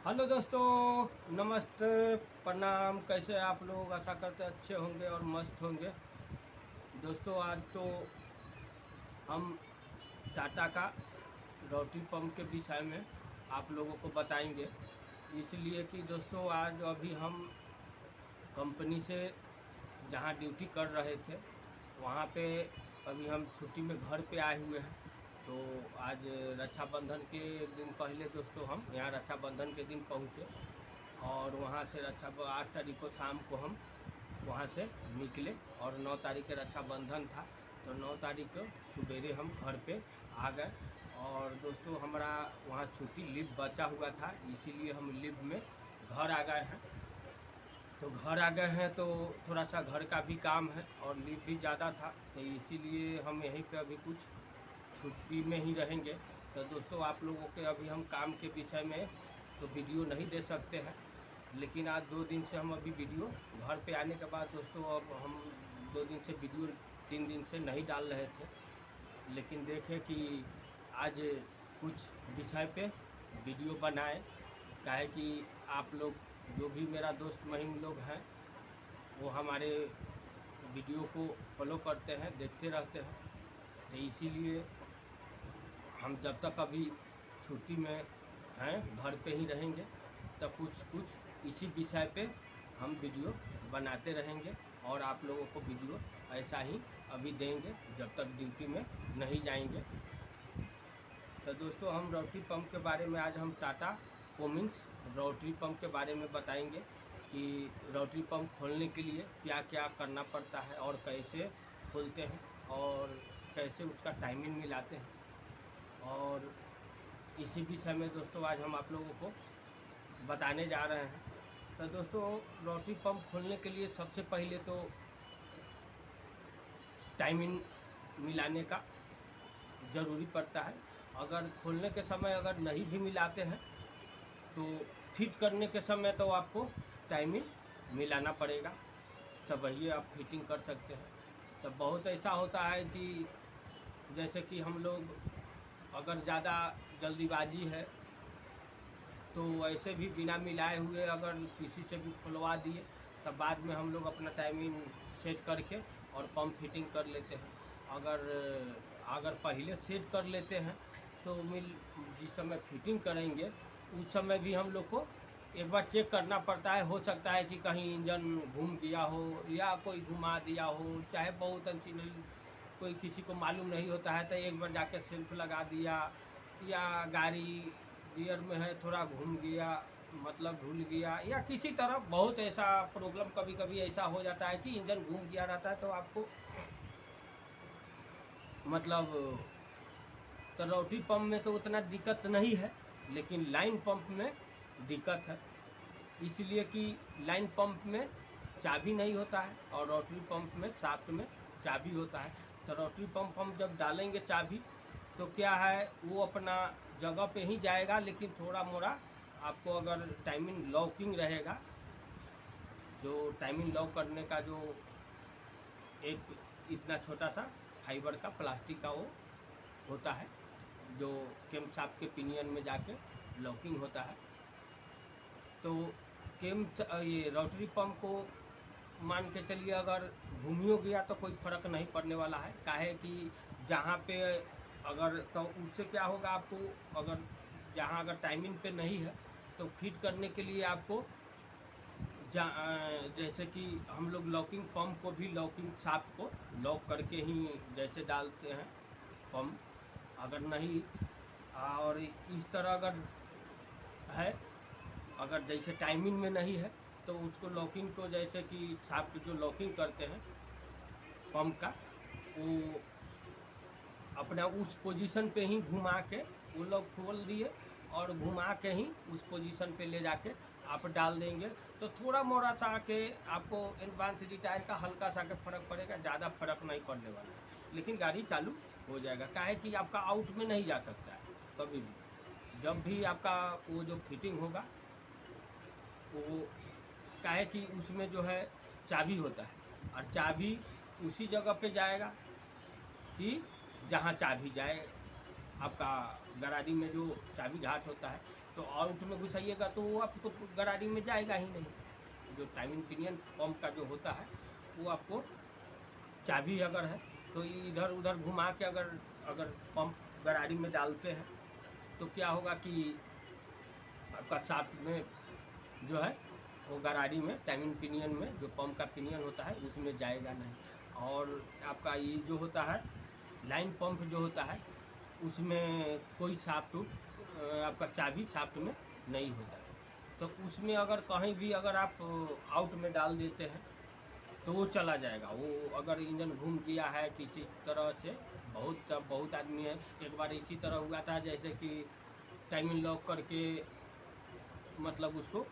Hello दोस्तों, नमस्ते, प्रणाम। कैसे आप लोग? आशा करते अच्छे होंगे और मस्त होंगे। दोस्तों, आज तो हम टाटा का रोटरी पंप के विषय में आप लोगों को बताएंगे। इसलिए कि दोस्तों, आज अभी हम कंपनी से जहाँ ड्यूटी कर रहे थे वहाँ पे अभी हम छुट्टी में घर पे आए हुए हैं। तो आज रक्षाबंधन के दिन पहले दोस्तों हम यहाँ रक्षाबंधन के दिन पहुँचे और वहाँ से 8 तारीख को शाम को हम वहाँ से निकले और 9 तारीख के रक्षाबंधन था। तो 9 तारीख को सवेरे हम घर पे आ गए और दोस्तों हमारा वहाँ छुट्टी लीव बचा हुआ था, इसीलिए हम लीव में घर आ गए हैं। तो घर आ गए हैं तो थोड़ा सा घर का भी काम है और लीव भी ज़्यादा था, तो इसीलिए हम यहीं पे अभी कुछ छुट्टी में ही रहेंगे। तो दोस्तों, आप लोगों के अभी हम काम के विषय में तो वीडियो नहीं दे सकते हैं, लेकिन आज 2 दिन से हम अभी वीडियो घर पे आने के बाद दोस्तों अब हम 2 दिन से वीडियो 3 दिन से नहीं डाल रहे थे, लेकिन देखें कि आज कुछ विषय पे वीडियो बनाए। काहे कि आप लोग जो भी मेरा दोस्त महिम लोग हैं वो हमारे वीडियो को फॉलो करते हैं, देखते रहते हैं। तो इसीलिए हम जब तक अभी छुट्टी में हैं घर पे ही रहेंगे, तब कुछ कुछ इसी विषय पे हम वीडियो बनाते रहेंगे और आप लोगों को वीडियो ऐसा ही अभी देंगे जब तक ड्यूटी में नहीं जाएंगे। तो दोस्तों, हम रोटरी पंप के बारे में आज हम टाटा कोमिन्स रोटरी पंप के बारे में बताएंगे कि रोटरी पंप खोलने के लिए क्या क्या करना पड़ता है और कैसे खोलते हैं और कैसे उसका टाइमिंग मिलाते हैं। और इसी विषय में दोस्तों आज हम आप लोगों को बताने जा रहे हैं। तो दोस्तों, रोटरी पंप खोलने के लिए सबसे पहले तो टाइमिंग मिलाने का ज़रूरी पड़ता है। अगर खोलने के समय अगर नहीं भी मिलाते हैं तो फिट करने के समय तो आपको टाइमिंग मिलाना पड़ेगा, तब वही आप फिटिंग कर सकते हैं। तब बहुत ऐसा होता है कि जैसे कि हम लोग अगर ज़्यादा जल्दीबाजी है तो ऐसे भी बिना मिलाए हुए अगर किसी से भी खुलवा दिए, तब बाद में हम लोग अपना टाइमिंग सेट करके और पंप फिटिंग कर लेते हैं। अगर अगर पहले सेट कर लेते हैं तो जिस समय फिटिंग करेंगे उस समय भी हम लोग को एक बार चेक करना पड़ता है। हो सकता है कि कहीं इंजन घूम गया हो या कोई घुमा दिया हो, चाहे बहुत अच्छी नहीं, कोई किसी को मालूम नहीं होता है तो एक बार जाके सेल्फ लगा दिया, या गाड़ी गियर में है थोड़ा घूम गया, मतलब धुल गया, या किसी तरह बहुत ऐसा प्रॉब्लम कभी कभी ऐसा हो जाता है कि इंजन घूम गया रहता है। तो आपको मतलब तो रोटरी पंप में तो उतना दिक्कत नहीं है, लेकिन लाइन पंप में दिक्कत है। इसलिए कि लाइन पंप में चाबी नहीं होता है और रोटरी पंप में शाफ्ट में चाबी होता है। तो रोटरी पंप हम जब डालेंगे चाबी तो क्या है, वो अपना जगह पे ही जाएगा, लेकिन थोड़ा मोड़ा आपको अगर टाइमिंग लॉकिंग रहेगा, जो टाइमिंग लॉक करने का जो एक इतना छोटा सा फाइबर का प्लास्टिक का वो होता है जो केम शाफ्ट के पिनियन में जाके लॉकिंग होता है। तो ये रोटरी पंप को मान के चलिए अगर घूमियो गया तो कोई फ़र्क नहीं पड़ने वाला है। काहे कि जहाँ पे अगर तो उससे क्या होगा, आपको अगर जहाँ अगर टाइमिंग पे नहीं है तो फिट करने के लिए आपको जैसे कि हम लोग लॉकिंग पंप को भी लॉकिंग शाफ्ट को लॉक करके ही जैसे डालते हैं पंप, अगर नहीं और इस तरह अगर है, अगर जैसे टाइमिंग में नहीं है तो उसको लॉकिंग को जैसे कि शाफ्ट जो लॉकिंग करते हैं पंप का, वो अपना उस पोजीशन पे ही घुमा के वो लोग खोल दिए और घुमा के ही उस पोजीशन पे ले जाके आप डाल देंगे। तो थोड़ा मोड़ा सा के आपको एडवांस रिटायर का हल्का सा के फ़र्क पड़ेगा, ज़्यादा फर्क नहीं पड़ने वाला है, लेकिन गाड़ी चालू हो जाएगा। काहे कि आपका आउट में नहीं जा सकता है कभी भी। जब भी आपका वो जो फिटिंग होगा वो काहे कि उसमें जो है चाबी होता है और चाबी उसी जगह पे जाएगा कि जहाँ चाबी जाए। आपका गरारी में जो चाबी घाट होता है तो आउट में घुसाइएगा तो वो आपको गरारी में जाएगा ही नहीं। जो टाइमिंग पिनियन पंप का जो होता है वो आपको चाबी अगर है तो इधर उधर घुमा के अगर अगर पंप गरारी में डालते हैं तो क्या होगा कि आपका शाफ्ट में जो है वो गरारी में टाइमिंग पिनियन में जो पंप का पिनियन होता है उसमें जाएगा नहीं। और आपका ये जो होता है लाइन पंप जो होता है उसमें कोई शाफ्ट आपका चाबी शाफ्ट में नहीं होता है। तो उसमें अगर कहीं भी अगर आप आउट में डाल देते हैं तो वो चला जाएगा। वो अगर इंजन घूम गया है किसी तरह से, बहुत आदमी है, एक बार इसी तरह हुआ था जैसे कि टाइमिंग लॉक करके मतलब उसको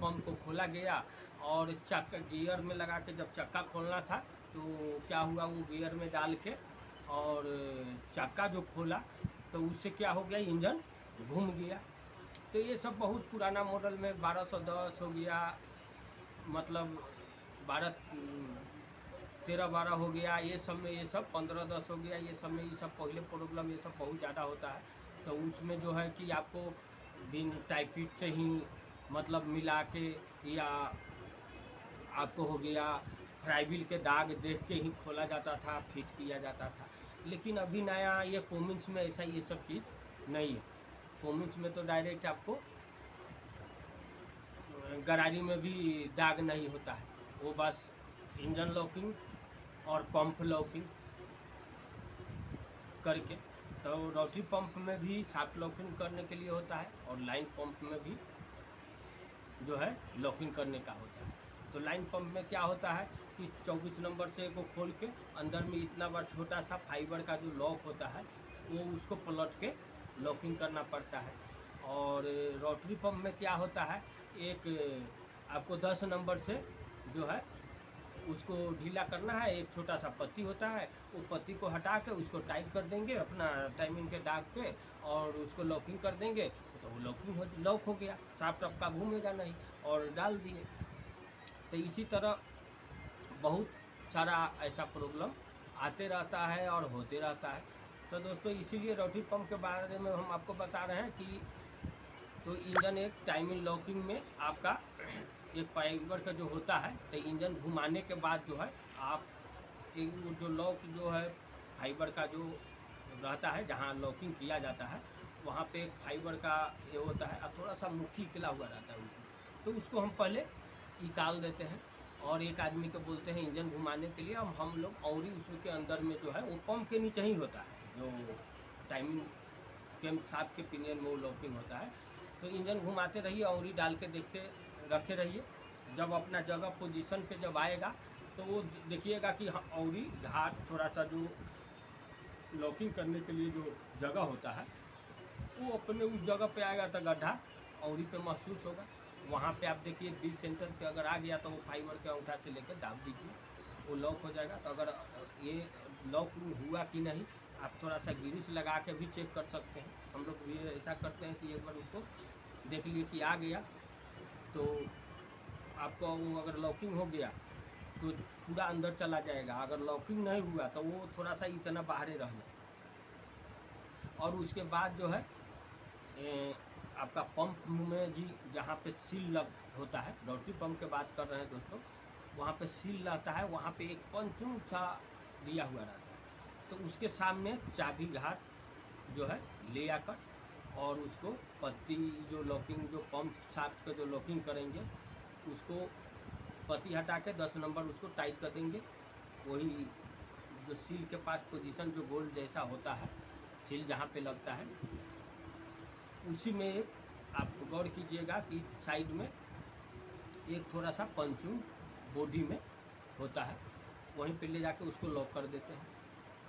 पंप को खोला गया और चक्का गियर में लगा के जब चक्का खोलना था तो क्या हुआ वो गियर में डाल के और चक्का जो खोला तो उससे क्या हो गया इंजन घूम गया। तो ये सब बहुत पुराना मॉडल में 1210 हो गया, मतलब 1312 हो गया, ये सब में ये सब 1510 हो गया, ये सब में ये सब पहले प्रॉब्लम ये सब बहुत ज़्यादा होता है। तो उसमें जो है कि आपको बिन टाइपिट से ही मतलब मिला के या आपको हो गया फ्राइबिल के दाग देख के ही खोला जाता था, फिट किया जाता था। लेकिन अभी नया ये कोमिन्स में ऐसा ये सब चीज़ नहीं है। कोमिन्स में तो डायरेक्ट आपको गरारी में भी दाग नहीं होता है, वो बस इंजन लॉकिंग और पंप लॉकिंग करके। तो रोटरी पंप में भी शाफ्ट लॉकिंग करने के लिए होता है और लाइन पंप में भी जो है लॉकिंग करने का होता है। तो लाइन पंप में क्या होता है कि 24 नंबर से को खोल के अंदर में इतना बार छोटा सा फाइबर का जो लॉक होता है वो उसको पलट के लॉकिंग करना पड़ता है। और रोटरी पंप में क्या होता है, एक आपको 10 नंबर से जो है उसको ढीला करना है, एक छोटा सा पत्ती होता है, वो पत्ती को हटा के उसको टाइट कर देंगे अपना टाइमिंग के दाग पे और उसको लॉकिंग कर देंगे तो वो लॉक हो गया, शाफ्ट आपका घूमेगा नहीं और डाल दिए। तो इसी तरह बहुत सारा ऐसा प्रॉब्लम आते रहता है और होते रहता है। तो दोस्तों इसीलिए रोटरी पंप के बारे में हम आपको बता रहे हैं कि तो इंजन एक टाइमिंग लॉकिंग में आपका एक फाइबर का जो होता है तो इंजन घुमाने के बाद जो है आप एक जो लॉक जो है फाइबर का जो रहता है जहाँ लॉकिंग किया जाता है वहाँ पे एक फाइबर का ये होता है और थोड़ा सा मुट्ठी खिला हुआ रहता है उसमें, तो उसको हम पहले निकाल देते हैं और एक आदमी को बोलते हैं इंजन घुमाने के लिए। हम लोग और ही उसके अंदर में जो है वो पंप के नीचे ही होता है जो टाइमिंग के साथ के पिनियन में वो लॉकिंग होता है। तो इंजन घुमाते रहिए और ही डाल के देखते रखे रहिए, जब अपना जगह पोजीशन पे जब आएगा तो वो देखिएगा कि और ही घाट थोड़ा सा जो लॉकिंग करने के लिए जो जगह होता है वो अपने उस जगह पे आएगा तो गड्ढा औरी पे महसूस होगा। वहाँ पे आप देखिए बीच सेंटर पे अगर आ गया तो वो फाइबर के अंगूठा से लेकर दाब दीजिए, वो लॉक हो जाएगा। तो अगर ये लॉक हुआ कि नहीं आप थोड़ा सा ग्रीस लगा के भी चेक कर सकते हैं। हम लोग भी ऐसा करते हैं कि एक बार उसको देख लिए कि आ गया तो आपको वो अगर लॉकिंग हो गया तो पूरा अंदर चला जाएगा, अगर लॉकिंग नहीं हुआ तो वो थोड़ा सा इतना बाहर रह जाए। और उसके बाद जो है आपका पंप में जी जहाँ पे सील लग होता है, रोटरी पंप के बात कर रहे हैं दोस्तों, वहाँ पे सील रहता है, वहाँ पे एक पंचुम सा दिया हुआ रहता है। तो उसके सामने चाबी घाट जो है ले आकर और उसको पत्ती जो लॉकिंग जो पंप शाफ्ट का जो लॉकिंग करेंगे उसको पत्ती हटा के 10 नंबर उसको टाइट कर देंगे। वही जो सील के पास पोजीशन जो गोल जैसा होता है सील जहाँ पे लगता है उसी में एक आप गौर कीजिएगा कि साइड में एक थोड़ा सा पंचुम बॉडी में होता है, वहीं पे ले जाके उसको लॉक कर देते हैं,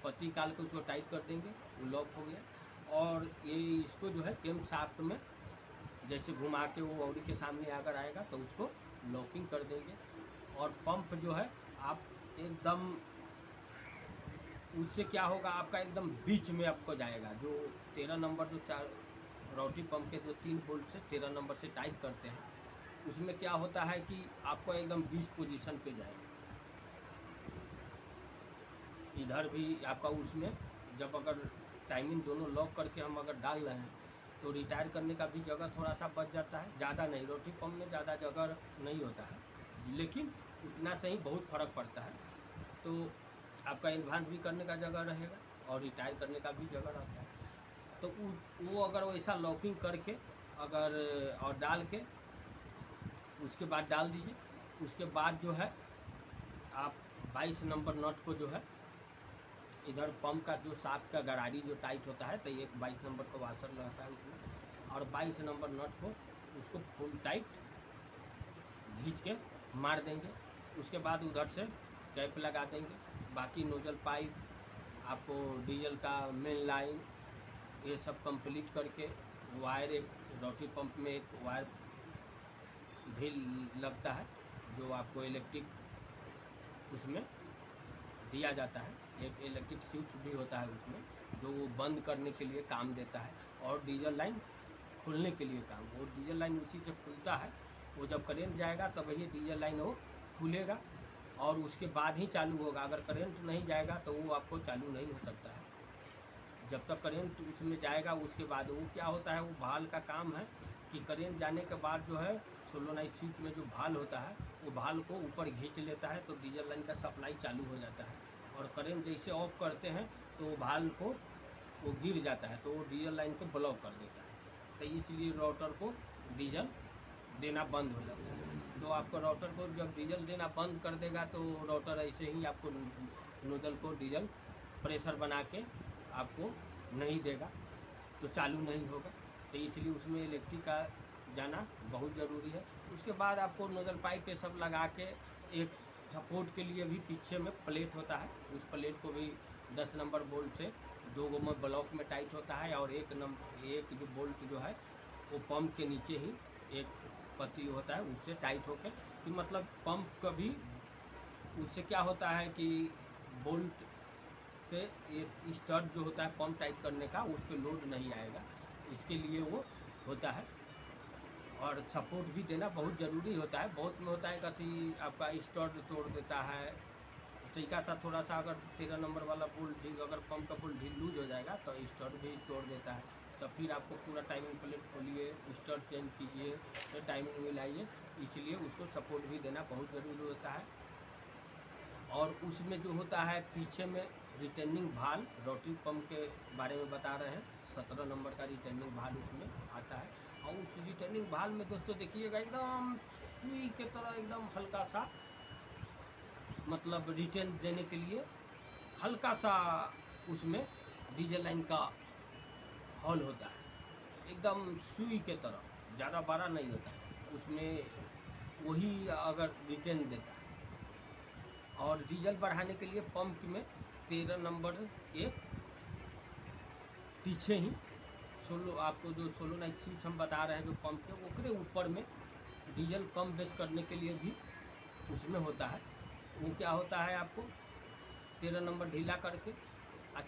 पत्ती निकाल के उसको टाइट कर देंगे, वो लॉक हो गया। और ये इसको जो है केम शाफ्ट में जैसे घुमा के वो औरी के सामने अगर आएगा तो उसको लॉकिंग कर देंगे। और पंप जो है आप एकदम उससे क्या होगा आपका एकदम बीच में आपको जाएगा। जो 13 नंबर जो रोटरी पंप के जो 3 बोल्ट से 13 नंबर से टाइट करते हैं उसमें क्या होता है कि आपको एकदम बीच पोजीशन पे जाएगा। इधर भी आपका उसमें जब अगर टाइमिंग दोनों लॉक करके हम अगर डाल रहे हैं तो रिटायर करने का भी जगह थोड़ा सा बच जाता है, ज़्यादा नहीं, रोटरी पंप में ज़्यादा जगह नहीं होता है, लेकिन उतना से ही बहुत फ़र्क पड़ता है। तो आपका एडवांस भी करने का जगह रहेगा और रिटायर करने का भी जगह रहता है। तो वो अगर वैसा लॉकिंग करके अगर और डाल के उसके बाद डाल दीजिए। उसके बाद जो है आप 22 नंबर नट को जो है इधर पंप का जो साफ का गरारी जो टाइट होता है, तो एक 22 नंबर का वाशर रहता है उसमें, और 22 नंबर नट को उसको फुल टाइट खींच के मार देंगे। उसके बाद उधर से कैप लगा देंगे। बाकी नोजल पाइप, आपको डीजल का मेन लाइन, ये सब कंप्लीट करके वायर, एक रोटरी पंप में एक वायर भी लगता है जो आपको इलेक्ट्रिक उसमें दिया जाता है। एक इलेक्ट्रिक स्विच भी होता है उसमें जो वो बंद करने के लिए काम देता है, और डीजल लाइन खुलने के लिए काम, वो डीजल लाइन उसी से खुलता है। वो जब करेंट जाएगा तब ये डीजल लाइन वो खुलेगा और उसके बाद ही चालू होगा। अगर करंट नहीं जाएगा तो वो आपको चालू नहीं हो सकता है। जब तक करंट उसमें जाएगा उसके बाद वो क्या होता है, वो भाल का काम है कि करंट जाने के बाद जो है सोलोनाइट स्विच में जो भाल होता है वो भाल को ऊपर खींच लेता है, तो डीजल लाइन का सप्लाई चालू हो जाता है। और करंट जैसे ऑफ करते हैं तो वो भाल को वो गिर जाता है, तो वो डीजल लाइन को ब्लॉक कर देता है। तो इसलिए रोटर को डीजल देना बंद हो जाता है। तो आपको रोटर को जब डीजल देना बंद कर देगा तो रोटर ऐसे ही आपको नोजल को डीजल प्रेशर बना के आपको नहीं देगा, तो चालू नहीं होगा। तो इसलिए उसमें इलेक्ट्रिक का जाना बहुत ज़रूरी है। उसके बाद आपको नोजल पाइप ये सब लगा के एक सपोर्ट के लिए भी पीछे में प्लेट होता है, उस प्लेट को भी 10 नंबर बोल्ट से 2 में ब्लॉक में टाइट होता है, और एक जो बोल्ट जो है वो पंप के नीचे ही एक पत्ती होता है उससे टाइट होकर, कि मतलब पंप कभी उससे क्या होता है कि बोल्ट पे एक स्टड जो होता है पंप टाइट करने का उस पर लोड नहीं आएगा, इसके लिए वो होता है। और सपोर्ट भी देना बहुत ज़रूरी होता है। बहुत में होता है कभी आपका स्टड तोड़ देता है, तरीका सा थोड़ा सा अगर 13 नंबर वाला बोल्ट अगर पंप का बोल्ट ढील लूज हो जाएगा तो स्टड भी तोड़ देता है। तो फिर आपको पूरा टाइमिंग प्लेट खोलिए, स्टड चेंज कीजिए, फिर टाइमिंग मिलाइए, इसलिए उसको सपोर्ट भी देना बहुत ज़रूरी होता है। और उसमें जो होता है पीछे में रिटर्निंग भाल, रोटरी पंप के बारे में बता रहे हैं, 17 नंबर का रिटर्निंग भाल उसमें आता है। और उस रिटर्निंग भाल में दोस्तों देखिएगा एकदम सुई के तरह एकदम हल्का सा, मतलब रिटर्न देने के लिए हल्का सा उसमें डीजल लाइन का हॉल होता है, एकदम सुई के तरह, ज़्यादा बड़ा नहीं होता है उसमें, वही अगर रिटर्न देता है। और डीजल बढ़ाने के लिए पंप में 13 नंबर एक पीछे ही आपको जो सोलोनाइट स्विच हम बता रहे हैं जो पंप के ओकरे ऊपर में डीजल कम बेस करने के लिए भी उसमें होता है। वो क्या होता है, आपको 13 नंबर ढीला करके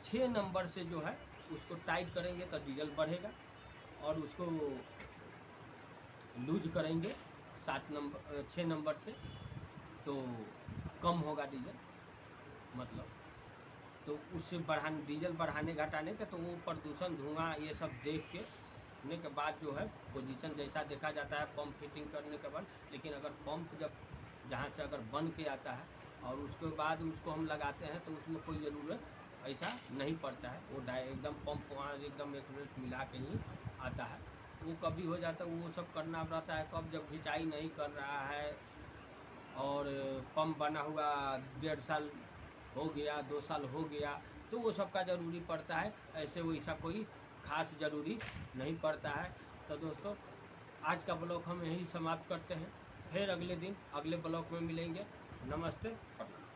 6 नंबर से जो है उसको टाइट करेंगे तो डीजल बढ़ेगा, और उसको लूज करेंगे 6 नंबर से तो कम होगा डीजल, मतलब तो उससे डीजल बढ़ाने घटाने के, तो वो प्रदूषण धुआं ये सब देख के बाद जो है पोजीशन जैसा देखा जाता है पंप फिटिंग करने के बाद। लेकिन अगर पंप जब जहाँ से अगर बन के आता है और उसके बाद उसको हम लगाते हैं तो उसमें कोई ज़रूरत ऐसा नहीं पड़ता है, वो एकदम पंप वहाँ एकदम एक्यूरेट मिला के ही आता है। वो कभी हो जाता है वो सब करना रहता है कब, जब खिंचाई नहीं कर रहा है और पंप बना हुआ 1.5 साल हो गया, 2 साल हो गया, तो वो सब का ज़रूरी पड़ता है। ऐसे वैसा कोई ख़ास ज़रूरी नहीं पड़ता है। तो दोस्तों आज का ब्लॉग हम यही समाप्त करते हैं, फिर अगले दिन अगले ब्लॉग में मिलेंगे। नमस्ते, प्रणाम।